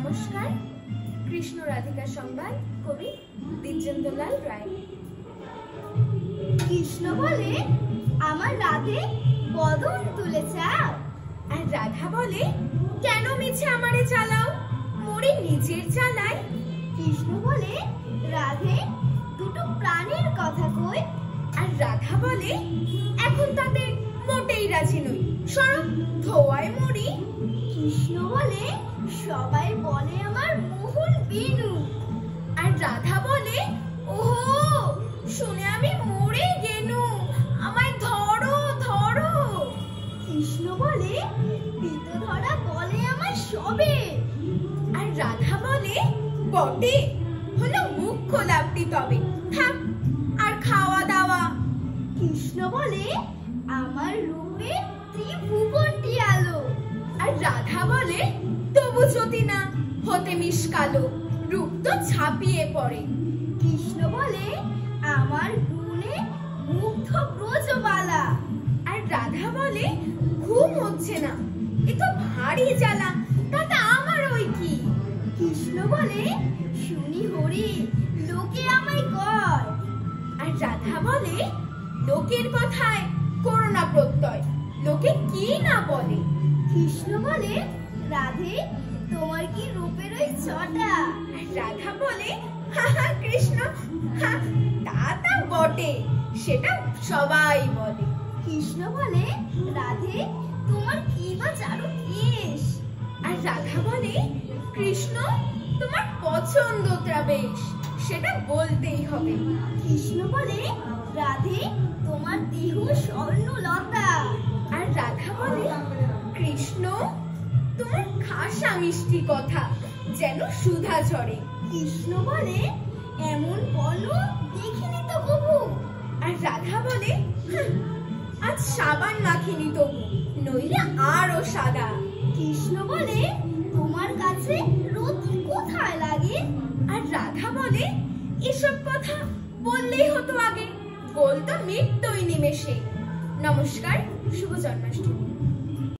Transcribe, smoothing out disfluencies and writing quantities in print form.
নমস্কার। কৃষ্ণ রাধিকা সংবাদ, কবি দ্বিজেন্দ্রলাল রায়। কৃষ্ণ বলে আমার রাধে বদন তুলে চাও, আর রাধা বলে কেন মিছে আমারে চালাও, মরি নিজের চালাই। কৃষ্ণ বলে রাধে দুটো প্রাণের কথা কই, আর রাধা বলে এখন তাতে মোটেই রাজি নই, সরব ধোয়ায় মরি। কৃষ্ণ বলে সবাই বলে আমার মোহন বিনু, আর রাধা বলে ওহো শুনে আমি মরে গেনু, আমায় ধরো ধরো। কৃষ্ণ বলে পিত ধরা বলে আমার সবে, আর রাধা বলে বটে হলো মুখ্য লাভটি তবে, থাক আর খাওয়া দাওয়া। কৃষ্ণ বলে আমার রূপে ত্রিভুবনটি আলো, আর রাধা বলে তবু যদি না হতে মিশকালো, রূপ তো ছাপিয়ে পড়ে। কৃষ্ণ বলে আমার গুণে মুগ্ধ ব্রজবালা, আর রাধা বলে ঘুম হচ্ছে না, এ তো ভারী জ্বালা, তাতে আমার ওই কি। কৃষ্ণ বলে শুনি হরি লোকে আমায় কর, আর রাধা বলে লোকের কথায় করোনা প্রত্যয়, লোকে কি না বলে। কৃষ্ণ বলে রাধে তোমার কি রূপের ওই ছটা, আর রাধা বলে হা হা কৃষ্ণ হা, তা বটে, সেটা সবাই বলে। কৃষ্ণ বলে রাধে তোমার কি বা চারু কেশ, আর রাধা বলে কৃষ্ণ তোমার পছন্দটা বেশ, সেটা বলতেই হবে। কৃষ্ণ বলে রাধে তোমার দেহ স্বর্ণলতা, আর রাধা বলে কৃষ্ণ তোমার খাসা মিষ্টি কথা যেন সুধা ঝরে। কৃষ্ণ বলে এমন বর্ণ দেখিনি তো কবু, আর রাধা বলে হাহ, আজ সাবান মাখিনি তবু, নইলে আরো সাদা। কৃষ্ণ বলে তোমার কাছে রতি কোথায় লাগে, আর রাধা বলে এসব কথা বললেই হতো আগে, বলতো মৃত্যুই নিমেষে। নমস্কার, শুভ জন্মাষ্টমী।